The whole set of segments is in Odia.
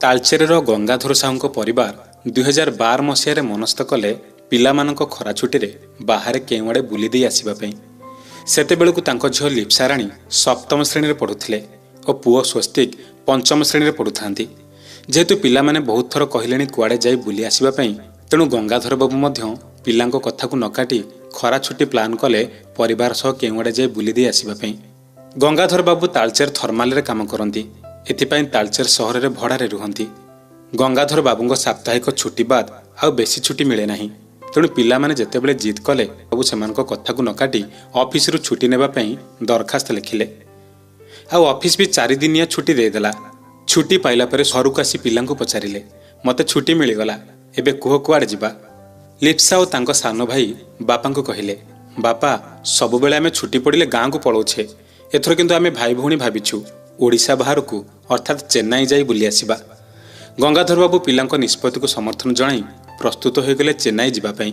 ତାଳଚେରର ଗଙ୍ଗାଧର ସାହୁଙ୍କ ପରିବାର 2012 ମସିହାରେ ମନସ୍ଥ କଲେ ପିଲାମାନଙ୍କ ଖରା ଛୁଟିରେ ବାହାରେ କେଉଁଆଡ଼େ ବୁଲି ଦେଇ ଆସିବା ପାଇଁ। ସେତେବେଳକୁ ତାଙ୍କ ଝିଅ ଲିପ୍ସା ରାଣୀ ସପ୍ତମ ଶ୍ରେଣୀରେ ପଢ଼ୁଥିଲେ ଓ ପୁଅ ସ୍ୱସ୍ତିକ ପଞ୍ଚମ ଶ୍ରେଣୀରେ ପଢ଼ୁଥାନ୍ତି। ଯେହେତୁ ପିଲାମାନେ ବହୁତ ଥର କହିଲେଣି କୁଆଡ଼େ ଯାଇ ବୁଲି ଆସିବା ପାଇଁ, ତେଣୁ ଗଙ୍ଗାଧର ବାବୁ ମଧ୍ୟ ପିଲାଙ୍କ କଥାକୁ ନ କାଟି ଖରା ଛୁଟି ପ୍ଲାନ୍ କଲେ ପରିବାର ସହ କେଉଁଆଡ଼େ ଯାଇ ବୁଲି ଦେଇ ଆସିବା ପାଇଁ। ଗଙ୍ଗାଧର ବାବୁ ତାଳଚେର ଥର୍ମାଲରେ କାମ କରନ୍ତି। ଏଥିପାଇଁ ତାଳଚେର ସହରରେ ଭଡ଼ାରେ ରୁହନ୍ତି। ଗଙ୍ଗାଧର ବାବୁଙ୍କ ସାପ୍ତାହିକ ଛୁଟି ବାଦ ଆଉ ବେଶୀ ଛୁଟି ମିଳେ ନାହିଁ। ତେଣୁ ପିଲାମାନେ ଯେତେବେଳେ ଜିଦ୍ କଲେ, ବାବୁ ସେମାନଙ୍କ କଥାକୁ ନ କାଟି ଅଫିସରୁ ଛୁଟି ନେବା ପାଇଁ ଦରଖାସ୍ତ ଲେଖିଲେ। ଆଉ ଅଫିସ ବି 4 ଦିନିଆ ଛୁଟି ଦେଇଦେଲା। ଛୁଟି ପାଇଲା ପରେ ଘରକୁ ଆସି ପିଲାଙ୍କୁ ପଚାରିଲେ, ମୋତେ ଛୁଟି ମିଳିଗଲା, ଏବେ କୁହ କୁଆଡ଼େ ଯିବା? ଲିପ୍ସା ଓ ତାଙ୍କ ସାନ ଭାଇ ବାପାଙ୍କୁ କହିଲେ, ବାପା, ସବୁବେଳେ ଆମେ ଛୁଟି ପଡ଼ିଲେ ଗାଁକୁ ପଳାଉଛେ। ଏଥର କିନ୍ତୁ ଆମେ ଭାଇ ଭଉଣୀ ଭାବିଛୁ ଓଡ଼ିଶା ବାହାରକୁ ଅର୍ଥାତ୍ ଚେନ୍ନାଇ ଯାଇ ବୁଲି ଆସିବା। ଗଙ୍ଗାଧର ବାବୁ ପିଲାଙ୍କ ନିଷ୍ପତ୍ତିକୁ ସମର୍ଥନ ଜଣାଇ ପ୍ରସ୍ତୁତ ହୋଇଗଲେ ଚେନ୍ନାଇ ଯିବା ପାଇଁ।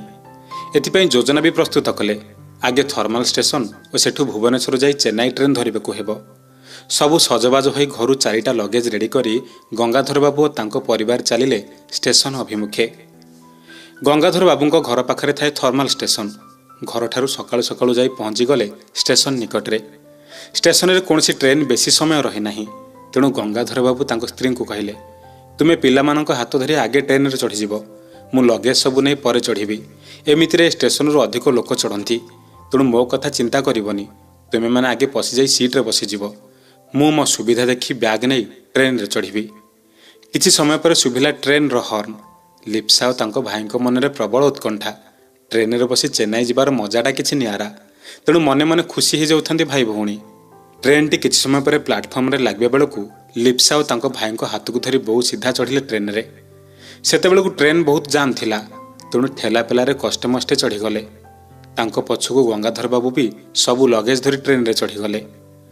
ଏଥିପାଇଁ ଯୋଜନା ବି ପ୍ରସ୍ତୁତ କଲେ। ଆଗେ ଥର୍ମାଲ ଷ୍ଟେସନ ଓ ସେଠୁ ଭୁବନେଶ୍ୱର ଯାଇ ଚେନ୍ନାଇ ଟ୍ରେନ୍ ଧରିବାକୁ ହେବ। ସବୁ ସଜବାଜ ହୋଇ ଘରୁ 4ଟା ଲଗେଜ ରେଡ଼ି କରି ଗଙ୍ଗାଧର ବାବୁ ଓ ତାଙ୍କ ପରିବାର ଚାଲିଲେ ଷ୍ଟେସନ ଅଭିମୁଖେ। ଗଙ୍ଗାଧର ବାବୁଙ୍କ ଘର ପାଖରେ ଥାଏ ଥର୍ମାଲ ଷ୍ଟେସନ। ଘରଠାରୁ ସକାଳୁ ସକାଳୁ ଯାଇ ପହଞ୍ଚିଗଲେ ଷ୍ଟେସନ ନିକଟରେ। ଷ୍ଟେସନରେ କୌଣସି ଟ୍ରେନ୍ ବେଶୀ ସମୟ ରହେ ନାହିଁ। ତେଣୁ ଗଙ୍ଗାଧର ବାବୁ ତାଙ୍କ ସ୍ତ୍ରୀଙ୍କୁ କହିଲେ, ତୁମେ ପିଲାମାନଙ୍କ ହାତ ଧରି ଆଗେ ଟ୍ରେନ୍ରେ ଚଢ଼ିଯିବ, ମୁଁ ଲଗେଜ ସବୁ ନେଇ ପରେ ଚଢ଼ିବି। ଏମିତିରେ ଷ୍ଟେସନରୁ ଅଧିକ ଲୋକ ଚଢ଼ନ୍ତି, ତେଣୁ ମୋ କଥା ଚିନ୍ତା କରିବନି। ତୁମେମାନେ ଆଗେ ପଶିଯାଇ ସିଟ୍ରେ ବସିଯିବ। ମୁଁ ମୋ ସୁବିଧା ଦେଖି ବ୍ୟାଗ୍ ନେଇ ଟ୍ରେନ୍ରେ ଚଢ଼ିବି। କିଛି ସମୟ ପରେ ଶୁଭିଲା ଟ୍ରେନ୍ର ହର୍ନ। ଲିପ୍ସା ଓ ତାଙ୍କ ଭାଇଙ୍କ ମନରେ ପ୍ରବଳ ଉତ୍କଣ୍ଠା। ଟ୍ରେନ୍ରେ ବସି ଚେନ୍ନାଇ ଯିବାର ମଜାଟା କିଛି ନିଆରା। ତେଣୁ ମନେ ମନେ ଖୁସି ହୋଇଯାଉଥାନ୍ତି ଭାଇ ଭଉଣୀ। ଟ୍ରେନ୍ଟି କିଛି ସମୟ ପରେ ପ୍ଲାଟଫର୍ମରେ ଲାଗିବା ବେଳକୁ ଲିପ୍ସା ଓ ତାଙ୍କ ଭାଇଙ୍କ ହାତକୁ ଧରି ବୋଉ ସିଧା ଚଢ଼ିଲେ ଟ୍ରେନ୍ରେ। ସେତେବେଳକୁ ଟ୍ରେନ୍ ବହୁତ ଜାମ୍ ଥିଲା, ତେଣୁ ଠେଲା ପେଲାରେ କଷ୍ଟେମଷ୍ଟେ ଚଢ଼ିଗଲେ। ତାଙ୍କ ପଛକୁ ଗଙ୍ଗାଧର ବାବୁ ବି ସବୁ ଲଗେଜ ଧରି ଟ୍ରେନ୍ରେ ଚଢ଼ିଗଲେ।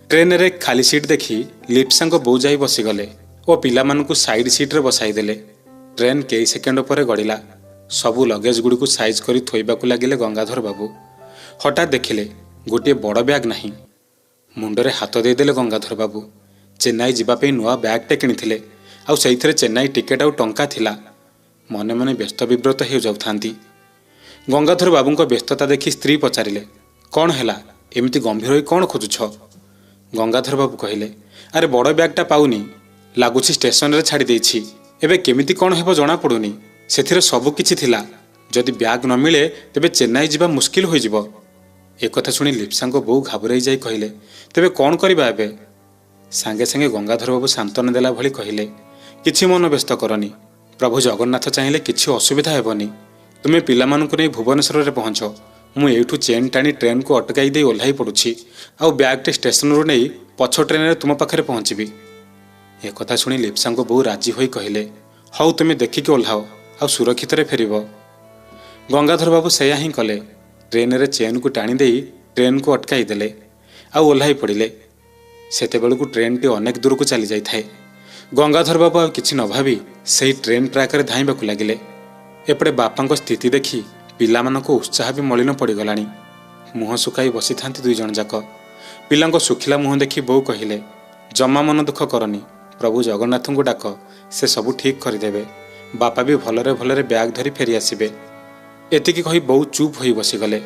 ଟ୍ରେନ୍ରେ ଖାଲି ସିଟ୍ ଦେଖି ଲିପ୍ସାଙ୍କ ବୋଉ ଯାଇ ବସିଗଲେ ଓ ପିଲାମାନଙ୍କୁ ସାଇଡ୍ ସିଟ୍ରେ ବସାଇଦେଲେ। ଟ୍ରେନ୍ କେଇ ସେକେଣ୍ଡ ପରେ ଗଡ଼ିଲା। ସବୁ ଲଗେଜ ଗୁଡ଼ିକୁ ସାଇଜ୍ କରି ଥୋଇବାକୁ ଲାଗିଲେ ଗଙ୍ଗାଧର ବାବୁ। ହଠାତ୍ ଦେଖିଲେ ଗୋଟିଏ ବଡ଼ ବ୍ୟାଗ୍ ନାହିଁ। ମୁଣ୍ଡରେ ହାତ ଦେଇଦେଲେ ଗଙ୍ଗାଧର ବାବୁ। ଚେନ୍ନାଇ ଯିବା ପାଇଁ ନୂଆ ବ୍ୟାଗ୍ଟେ କିଣିଥିଲେ, ଆଉ ସେଇଥିରେ ଚେନ୍ନାଇ ଟିକେଟ୍ ଆଉ ଟଙ୍କା ଥିଲା। ମନେ ମନେ ବ୍ୟସ୍ତ ବିବ୍ରତ ହୋଇଯାଉଥାନ୍ତି। ଗଙ୍ଗାଧର ବାବୁଙ୍କ ବ୍ୟସ୍ତତା ଦେଖି ସ୍ତ୍ରୀ ପଚାରିଲେ, କ'ଣ ହେଲା, ଏମିତି ଗମ୍ଭୀର ହୋଇ କ'ଣ ଖୋଜୁଛ? ଗଙ୍ଗାଧର ବାବୁ କହିଲେ, ଆରେ ବଡ଼ ବ୍ୟାଗ୍ଟା ପାଉନି, ଲାଗୁଛି ଷ୍ଟେସନରେ ଛାଡ଼ି ଦେଇଛି। ଏବେ କେମିତି କ'ଣ ହେବ ଜଣାପଡ଼ୁନି। ସେଥିରେ ସବୁ କିଛି ଥିଲା। ଯଦି ବ୍ୟାଗ୍ ନ ମିଳେ ତେବେ ଚେନ୍ନାଇ ଯିବା ମୁସ୍କିଲ ହୋଇଯିବ। ଏକଥା ଶୁଣି ଲିପ୍ସାଙ୍କ ବୋଉ ଘାବରେଇ ଯାଇ କହିଲେ, ତେବେ କ'ଣ କରିବା ଏବେ? ସାଙ୍ଗେ ସାଙ୍ଗେ ଗଙ୍ଗାଧର ବାବୁ ସାନ୍ତ୍ୱନା ଦେଲା ଭଳି କହିଲେ, କିଛି ମନ ବ୍ୟସ୍ତ କରନି। ପ୍ରଭୁ ଜଗନ୍ନାଥ ଚାହିଁଲେ କିଛି ଅସୁବିଧା ହେବନି। ତୁମେ ପିଲାମାନଙ୍କୁ ନେଇ ଭୁବନେଶ୍ୱରରେ ପହଞ୍ଚ। ମୁଁ ଏଇଠୁ ଚେନ୍ ଟାଣି ଟ୍ରେନ୍କୁ ଅଟକାଇ ଦେଇ ଓହ୍ଲାଇ ପଡ଼ୁଛି, ଆଉ ବ୍ୟାଗ୍ଟି ଷ୍ଟେସନରୁ ନେଇ ପଛ ଟ୍ରେନ୍ରେ ତୁମ ପାଖରେ ପହଞ୍ଚିବି। ଏକଥା ଶୁଣି ଲିପ୍ସାଙ୍କ ବୋଉ ରାଜି ହୋଇ କହିଲେ, ହଉ, ତୁମେ ଦେଖିକି ଓହ୍ଲାଅ, ଆଉ ସୁରକ୍ଷିତରେ ଫେରିବ। ଗଙ୍ଗାଧର ବାବୁ ସେୟା ହିଁ କଲେ। ଟ୍ରେନ୍ରେ ଚେନ୍କୁ ଟାଣି ଦେଇ ଟ୍ରେନ୍କୁ ଅଟକାଇ ଦେଲେ, ଆଉ ଓହ୍ଲାଇ ପଡ଼ିଲେ। ସେତେବେଳକୁ ଟ୍ରେନ୍ଟି ଅନେକ ଦୂରକୁ ଚାଲି ଯାଇଥାଏ। ଗଙ୍ଗାଧର ବାବୁ ଆଉ କିଛି ନ ଭାବି ସେହି ଟ୍ରେନ୍ ଟ୍ରାକ୍ରେ ଧାଇଁବାକୁ ଲାଗିଲେ। ଏପଟେ ବାପାଙ୍କ ସ୍ଥିତି ଦେଖି ପିଲାମାନଙ୍କ ଉତ୍ସାହ ବି ମଳିନ ପଡ଼ିଗଲାଣି। ମୁହଁ ଶୁକାଇ ବସିଥାନ୍ତି 2 ଜଣ ଯାକ। ପିଲାଙ୍କ ଶୁଖିଲା ମୁହଁ ଦେଖି ବୋଉ କହିଲେ, ଜମା ମନ ଦୁଃଖ କରନି, ପ୍ରଭୁ ଜଗନ୍ନାଥଙ୍କୁ ଡାକ, ସେ ସବୁ ଠିକ୍ କରିଦେବେ। ବାପା ବି ଭଲରେ ଭଲରେ ବ୍ୟାଗ୍ ଧରି ଫେରିଆସିବେ। ଏତିକି କହି ବୋଉ ଚୁପ୍ ହୋଇ ବସିଗଲେ।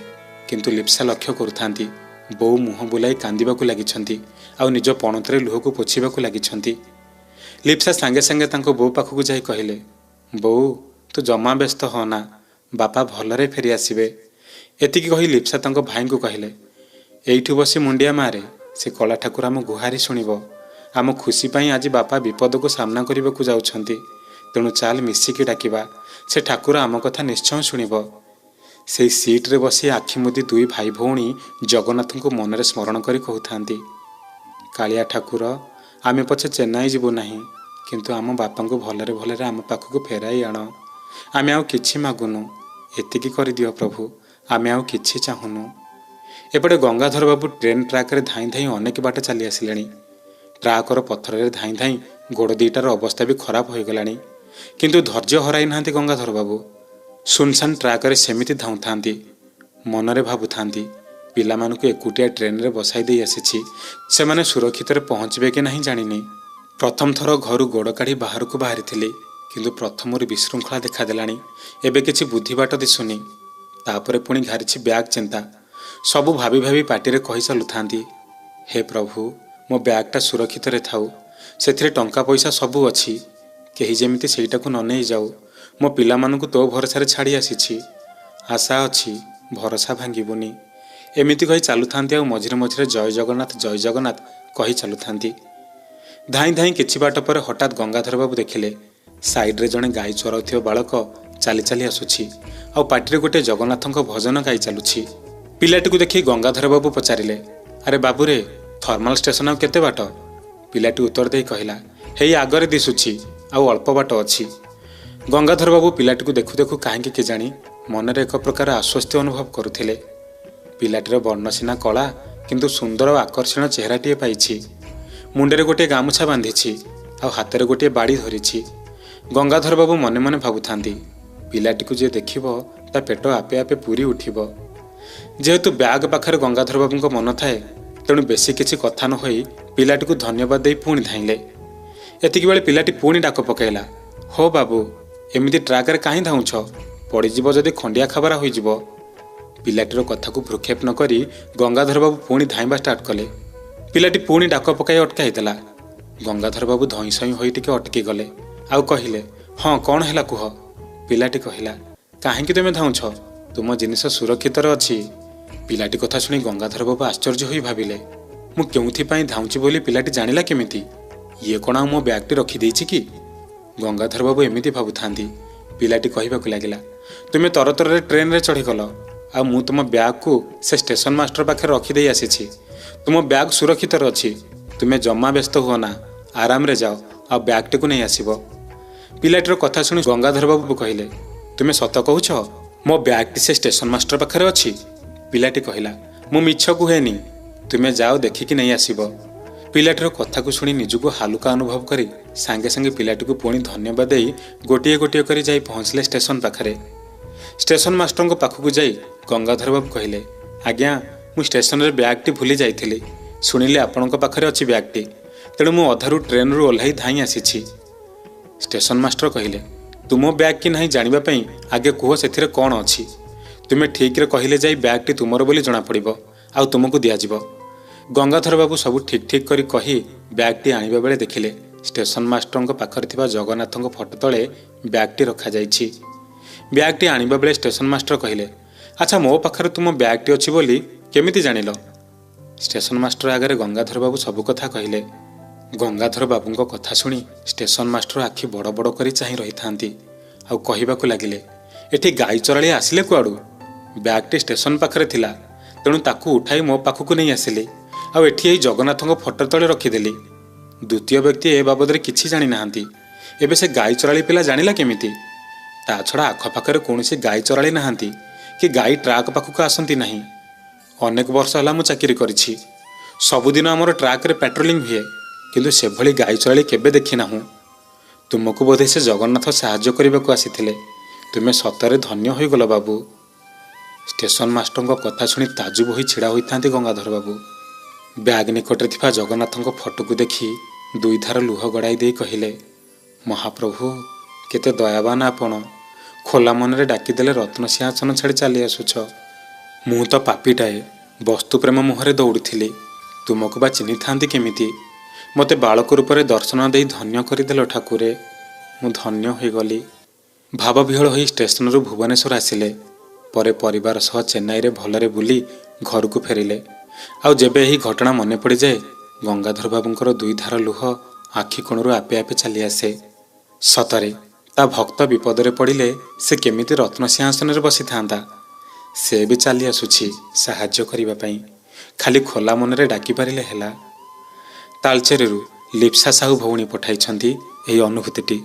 କିନ୍ତୁ ଲିପ୍ସା ଲକ୍ଷ୍ୟ କରୁଥାନ୍ତି, ବୋଉ ମୁହଁ ବୁଲାଇ କାନ୍ଦିବାକୁ ଲାଗିଛନ୍ତି, ଆଉ ନିଜ ପଣତରେ ଲୁହକୁ ପୋଛିବାକୁ ଲାଗିଛନ୍ତି। ଲିପ୍ସା ସାଙ୍ଗେ ସାଙ୍ଗେ ତାଙ୍କ ବୋଉ ପାଖକୁ ଯାଇ କହିଲେ, ବୋଉ, ତୁ ଜମା ବ୍ୟସ୍ତ ହଅନା, ବାପା ଭଲରେ ଫେରିଆସିବେ। ଏତିକି କହି ଲିପ୍ସା ତାଙ୍କ ଭାଇଙ୍କୁ କହିଲେ, ଏଇଠି ବସି ମୁଣ୍ଡିଆ ମାରେ, ସେ କଳା ଠାକୁର ଆମ ଗୁହାରି ଶୁଣିବ। ଆମ ଖୁସି ପାଇଁ ଆଜି ବାପା ବିପଦକୁ ସାମ୍ନା କରିବାକୁ ଯାଉଛନ୍ତି, ତେଣୁ ଚାଲ ମିଶିକି ଡାକିବା, ସେ ଠାକୁର ଆମ କଥା ନିଶ୍ଚୟ ଶୁଣିବ। ସେଇ ସିଟ୍ରେ ବସି ଆଖି ମୁଦି 2 ଭାଇ ଭଉଣୀ ଜଗନ୍ନାଥଙ୍କୁ ମନରେ ସ୍ମରଣ କରି କହୁଥାନ୍ତି, କାଳିଆ ଠାକୁର, ଆମେ ପଛେ ଚେନ୍ନାଇ ଯିବୁ ନାହିଁ, କିନ୍ତୁ ଆମ ବାପାଙ୍କୁ ଭଲରେ ଭଲରେ ଆମ ପାଖକୁ ଫେରାଇ ଆଣ। ଆମେ ଆଉ କିଛି ମାଗୁନୁ, ଏତିକି କରିଦିଅ ପ୍ରଭୁ, ଆମେ ଆଉ କିଛି ଚାହୁଁନୁ। ଏପଟେ ଗଙ୍ଗାଧର ବାବୁ ଟ୍ରେନ୍ ଟ୍ରାକ୍ରେ ଧାଇଁ ଧାଇଁ ଅନେକ ବାଟ ଚାଲି ଆସିଲେଣି। ଟ୍ରାକ୍ର ପଥରରେ ଧାଇଁ ଧାଇଁ ଗୋଡ଼ 2ଟାର ଅବସ୍ଥା ବି ଖରାପ ହୋଇଗଲାଣି। କିନ୍ତୁ ଧୈର୍ଯ୍ୟ ହରାଇ ନାହାନ୍ତି ଗଙ୍ଗାଧର ବାବୁ। ସୁନସାନ୍ ଟ୍ରାକ୍ରେ ସେମିତି ଧାଉଁଥାନ୍ତି। ମନରେ ଭାବୁଥାନ୍ତି, ପିଲାମାନଙ୍କୁ ଏକୁଟିଆ ଟ୍ରେନ୍ରେ ବସାଇ ଦେଇ ଆସିଛି, ସେମାନେ ସୁରକ୍ଷିତରେ ପହଞ୍ଚିବେ କି ନାହିଁ ଜାଣିନି। ପ୍ରଥମ ଥର ଘରୁ ଗୋଡ଼ କାଢ଼ି ବାହାରକୁ ବାହାରିଥିଲି, କିନ୍ତୁ ପ୍ରଥମରୁ ବିଶୃଙ୍ଖଳା ଦେଖାଦେଲାଣି। ଏବେ କିଛି ବୁଦ୍ଧିବାଟ ଦିଶୁନି। ତାପରେ ପୁଣି ଘାରିଛି ବ୍ୟାଗ୍ ଚିନ୍ତା। ସବୁ ଭାବି ଭାବି ପାଟିରେ କହି ଚାଲୁଥାନ୍ତି, ହେ ପ୍ରଭୁ, ମୋ ବ୍ୟାଗ୍ଟା ସୁରକ୍ଷିତରେ ଥାଉ। ସେଥିରେ ଟଙ୍କା ପଇସା ସବୁ ଅଛି। କେହି ଯେମିତି ସେଇଟାକୁ ନ ନେଇଯାଉ। ମୋ ପିଲାମାନଙ୍କୁ ତୋ ଭରସାରେ ଛାଡ଼ି ଆସିଛି। ଆଶା ଅଛି, ଭରସା ଭାଙ୍ଗିବୁନି। ଏମିତି କହି ଚାଲୁଥାନ୍ତି, ଆଉ ମଝିରେ ମଝିରେ ଜୟ ଜଗନ୍ନାଥ କହି ଚାଲୁଥାନ୍ତି। ଧାଇଁ ଧାଇଁ କିଛି ବାଟ ପରେ ହଠାତ୍ ଗଙ୍ଗାଧର ବାବୁ ଦେଖିଲେ ସାଇଡ୍ରେ ଜଣେ ଗାଈ ଚରାଉଥିବା ବାଳକ ଚାଲି ଚାଲି ଆସୁଛି, ଆଉ ପାଟିରେ ଗୋଟିଏ ଜଗନ୍ନାଥଙ୍କ ଭଜନ ଗାଇ ଚାଲୁଛି। ପିଲାଟିକୁ ଦେଖି ଗଙ୍ଗାଧର ବାବୁ ପଚାରିଲେ, ଆରେ ବାବୁରେ, ଥର୍ମାଲ ଷ୍ଟେସନ ଆଉ କେତେ ବାଟ? ପିଲାଟି ଉତ୍ତର ଦେଇ କହିଲା, ହେଇ ଆଗରେ ଦିଶୁଛି, ଆଉ ଅଳ୍ପ ବାଟ ଅଛି। ଗଙ୍ଗାଧର ବାବୁ ପିଲାଟିକୁ ଦେଖୁ ଦେଖୁ କାହିଁକି କେଜାଣି ମନରେ ଏକ ପ୍ରକାର ଆଶ୍ୱସ୍ତି ଅନୁଭବ କରୁଥିଲେ। ପିଲାଟିର ବର୍ଣ୍ଣ ସିନା କଳା, କିନ୍ତୁ ସୁନ୍ଦର ଓ ଆକର୍ଷଣୀୟ ଚେହେରାଟିଏ ପାଇଛି। ମୁଣ୍ଡରେ ଗୋଟିଏ ଗାମୁଛା ବାନ୍ଧିଛି, ଆଉ ହାତରେ ଗୋଟିଏ ବାଡ଼ି ଧରିଛି। ଗଙ୍ଗାଧର ବାବୁ ମନେ ମନେ ଭାବୁଥାନ୍ତି, ପିଲାଟିକୁ ଯିଏ ଦେଖିବ ତା ପେଟ ଆପେ ଆପେ ପୁରି ଉଠିବ। ଯେହେତୁ ବ୍ୟାଗ୍ ପାଖରେ ଗଙ୍ଗାଧର ବାବୁଙ୍କ ମନ ଥାଏ, ତେଣୁ ବେଶୀ କିଛି କଥା ନ ହୋଇ ପିଲାଟିକୁ ଧନ୍ୟବାଦ ଦେଇ ପୁଣି ଧାଇଁଲେ। ଏତିକିବେଳେ ପିଲାଟି ପୁଣି ଡାକ ପକାଇଲା, ହୋ ବାବୁ, ଏମିତି ଟ୍ରାକ୍ରେ କାହିଁ ଧାଉଁଛ? ପଡ଼ିଯିବ ଯଦି ଖଣ୍ଡିଆ ଖାବରା ହୋଇଯିବ। ପିଲାଟିର କଥାକୁ ଭ୍ରୂକ୍ଷେପ ନ କରି ଗଙ୍ଗାଧର ବାବୁ ପୁଣି ଧାଇଁବା ଷ୍ଟାର୍ଟ କଲେ। ପିଲାଟି ପୁଣି ଡାକ ପକାଇ ଅଟକାଇଦେଲା। ଗଙ୍ଗାଧର ବାବୁ ଧଇଁ ସଇଁ ହୋଇ ଟିକେ ଅଟକି ଗଲେ, ଆଉ କହିଲେ, ହଁ କ'ଣ ହେଲା କୁହ? ପିଲାଟି କହିଲା, କାହିଁକି ତୁମେ ଧାଉଁଛ? ତୁମ ଜିନିଷ ସୁରକ୍ଷିତରେ ଅଛି। ପିଲାଟି କଥା ଶୁଣି ଗଙ୍ଗାଧର ବାବୁ ଆଶ୍ଚର୍ଯ୍ୟ ହୋଇ ଭାବିଲେ, ମୁଁ କେଉଁଥିପାଇଁ ଧାଉଁଛି ବୋଲି ପିଲାଟି ଜାଣିଲା କେମିତି? ଇଏ କ'ଣ ଆଉ ମୋ ବ୍ୟାଗ୍ଟି ରଖିଦେଇଛି କି? ଗଙ୍ଗାଧର ବାବୁ ଏମିତି ଭାବୁଥାନ୍ତି। ପିଲାଟି କହିବାକୁ ଲାଗିଲା, ତୁମେ ତରତରରେ ଟ୍ରେନ୍ରେ ଚଢ଼ିଗଲ, ଆଉ ମୁଁ ତୁମ ବ୍ୟାଗ୍କୁ ସେ ଷ୍ଟେସନ ମାଷ୍ଟର ପାଖରେ ରଖିଦେଇ ଆସିଛି। ତୁମ ବ୍ୟାଗ୍ ସୁରକ୍ଷିତରେ ଅଛି। ତୁମେ ଜମା ବ୍ୟସ୍ତ ହୁଅ ନା, ଆରାମରେ ଯାଅ, ଆଉ ବ୍ୟାଗ୍ଟିକୁ ନେଇ ଆସିବ। ପିଲାଟିର କଥା ଶୁଣି ଗଙ୍ଗାଧର ବାବୁ କହିଲେ, ତୁମେ ସତ କହୁଛ? ମୋ ବ୍ୟାଗ୍ଟି ସେ ଷ୍ଟେସନ ମାଷ୍ଟର ପାଖରେ ଅଛି? ପିଲାଟି କହିଲା, ମୁଁ ମିଛ କୁହେନି। ତୁମେ ଯାଅ, ଦେଖିକି ନେଇ ଆସିବ। ପିଲାଟିର କଥାକୁ ଶୁଣି ନିଜକୁ ହାଲୁକା ଅନୁଭବ କରି ସାଙ୍ଗେ ସାଙ୍ଗେ ପିଲାଟିକୁ ପୁଣି ଧନ୍ୟବାଦ ଦେଇ ଗୋଟିଏ ଗୋଟିଏ କରି ଯାଇ ପହଞ୍ଚିଲେ ଷ୍ଟେସନ ପାଖରେ। ଷ୍ଟେସନ ମାଷ୍ଟରଙ୍କ ପାଖକୁ ଯାଇ ଗଙ୍ଗାଧର ବାବୁ କହିଲେ, ଆଜ୍ଞା, ମୁଁ ଷ୍ଟେସନରେ ବ୍ୟାଗ୍ଟି ଭୁଲି ଯାଇଥିଲି। ଶୁଣିଲି ଆପଣଙ୍କ ପାଖରେ ଅଛି ବ୍ୟାଗ୍ଟି, ତେଣୁ ମୁଁ ଅଧାରୁ ଟ୍ରେନ୍ରୁ ଓହ୍ଲାଇ ଧାଇଁ ଆସିଛି। ଷ୍ଟେସନ ମାଷ୍ଟର କହିଲେ, ତୁମ ବ୍ୟାଗ୍ କି ନାହିଁ ଜାଣିବା ପାଇଁ ଆଗେ କୁହ ସେଥିରେ କ'ଣ ଅଛି। ତୁମେ ଠିକ୍ରେ କହିଲେ ଯାଇ ବ୍ୟାଗ୍ଟି ତୁମର ବୋଲି ଜଣାପଡ଼ିବ, ଆଉ ତୁମକୁ ଦିଆଯିବ। ଗଙ୍ଗାଧର ବାବୁ ସବୁ ଠିକ୍ ଠିକ୍ କରି କହି ବ୍ୟାଗ୍ଟି ଆଣିବା ବେଳେ ଦେଖିଲେ ଷ୍ଟେସନ ମାଷ୍ଟରଙ୍କ ପାଖରେ ଥିବା ଜଗନ୍ନାଥଙ୍କ ଫଟୋ ତଳେ ବ୍ୟାଗ୍ଟି ରଖାଯାଇଛି। ବ୍ୟାଗ୍ଟି ଆଣିବା ବେଳେ ଷ୍ଟେସନ ମାଷ୍ଟର କହିଲେ, ଆଚ୍ଛା, ମୋ ପାଖରେ ତୁମ ବ୍ୟାଗ୍ଟି ଅଛି ବୋଲି କେମିତି ଜାଣିଲ? ଷ୍ଟେସନ ମାଷ୍ଟର ଆଗରେ ଗଙ୍ଗାଧର ବାବୁ ସବୁ କଥା କହିଲେ। ଗଙ୍ଗାଧର ବାବୁଙ୍କ କଥା ଶୁଣି ଷ୍ଟେସନ ମାଷ୍ଟର ଆଖି ବଡ଼ ବଡ଼ କରି ଚାହିଁ ରହିଥାନ୍ତି, ଆଉ କହିବାକୁ ଲାଗିଲେ, ଏଠି ଗାଈ ଚରାଳି ଆସିଲେ କୁଆଡ଼ୁ? ବ୍ୟାଗ୍ଟି ଷ୍ଟେସନ ପାଖରେ ଥିଲା, ତେଣୁ ତାକୁ ଉଠାଇ ମୋ ପାଖକୁ ନେଇ ଆସିଲି, ଆଉ ଏଠି ଏଇ ଜଗନ୍ନାଥଙ୍କ ଫଟୋ ତଳେ ରଖିଦେଲି। ଦ୍ୱିତୀୟ ବ୍ୟକ୍ତି ଏ ବାବଦରେ କିଛି ଜାଣିନାହାନ୍ତି। ଏବେ ସେ ଗାଈ ଚରାଳି ପିଲା ଜାଣିଲା କେମିତି? ତା ଛଡ଼ା ଆଖପାଖରେ କୌଣସି ଗାଈ ଚରାଳି ନାହାନ୍ତି, କି ଗାଈ ଟ୍ରାକ୍ ପାଖକୁ ଆସନ୍ତି ନାହିଁ। ଅନେକ ବର୍ଷ ହେଲା ମୁଁ ଚାକିରି କରିଛି। ସବୁଦିନ ଆମର ଟ୍ରାକ୍ରେ ପାଟ୍ରୋଲିଂ ହୁଏ, କିନ୍ତୁ ସେଭଳି ଗାଈ ଚରାଳି କେବେ ଦେଖିନାହୁଁ। ତୁମକୁ ବୋଧେ ସେ ଜଗନ୍ନାଥ ସାହାଯ୍ୟ କରିବାକୁ ଆସିଥିଲେ। ତୁମେ ସତରେ ଧନ୍ୟ ହୋଇଗଲ ବାବୁ। ଷ୍ଟେସନ ମାଷ୍ଟରଙ୍କ କଥା ଶୁଣି ତାଜୁବ ହୋଇ ଛିଡ଼ା ହୋଇଥାନ୍ତି ଗଙ୍ଗାଧର ବାବୁ। ବ୍ୟାଗ୍ ନିକଟରେ ଥିବା ଜଗନ୍ନାଥଙ୍କ ଫଟୋକୁ ଦେଖି ଦୁଇଧାର ଲୁହ ଗଡ଼ାଇ ଦେଇ କହିଲେ, ମହାପ୍ରଭୁ, କେତେ ଦୟାବାନ ଆପଣ। ଖୋଲା ମନରେ ଡାକିଦେଲେ ରତ୍ନ ସିଂହାସନ ଛାଡ଼ି ଚାଲି ଆସୁଛ। ମୁଁ ତ ପାପୀଟାଏ, ବସ୍ତୁପ୍ରେମ ମୁହଁରେ ଦୌଡ଼ୁଥିଲି। ତୁମକୁ ବା ଚିହ୍ନିଥାନ୍ତି କେମିତି? ମୋତେ ବାଳକ ରୂପରେ ଦର୍ଶନ ଦେଇ ଧନ୍ୟ କରିଦେଲ ଠାକୁରେ। ମୁଁ ଧନ୍ୟ ହୋଇଗଲି। ଭାବବିହ୍ୱଳ ହୋଇ ଷ୍ଟେସନରୁ ଭୁବନେଶ୍ୱର ଆସିଲେ। ପରେ ପରିବାର ସହ ଚେନ୍ନାଇରେ ଭଲରେ ବୁଲି ଘରକୁ ଫେରିଲେ। ଆଉ ଯେବେ ଏହି ଘଟଣା ମନେ ପଡ଼ିଯାଏ, ଗଙ୍ଗାଧର ବାବୁଙ୍କର ଦୁଇଧାର ଲୁହ ଆଖି କୋଣରୁ ଆପେ ଆପେ ଚାଲିଆସେ। ସତରେ ତା ଭକ୍ତ ବିପଦରେ ପଡ଼ିଲେ ସେ କେମିତି ରତ୍ନ ସିଂହାସନରେ ବସିଥାନ୍ତା। ସେ ବି ଚାଲି ଆସୁଛି ସାହାଯ୍ୟ କରିବା ପାଇଁ, ଖାଲି ଖୋଲା ମନରେ ଡାକିପାରିଲେ ହେଲା। ତାଳଚେରରୁ ଲିପ୍ସା ସାହୁ ଭଉଣୀ ପଠାଇଛନ୍ତି ଏହି ଅନୁଭୂତିଟି।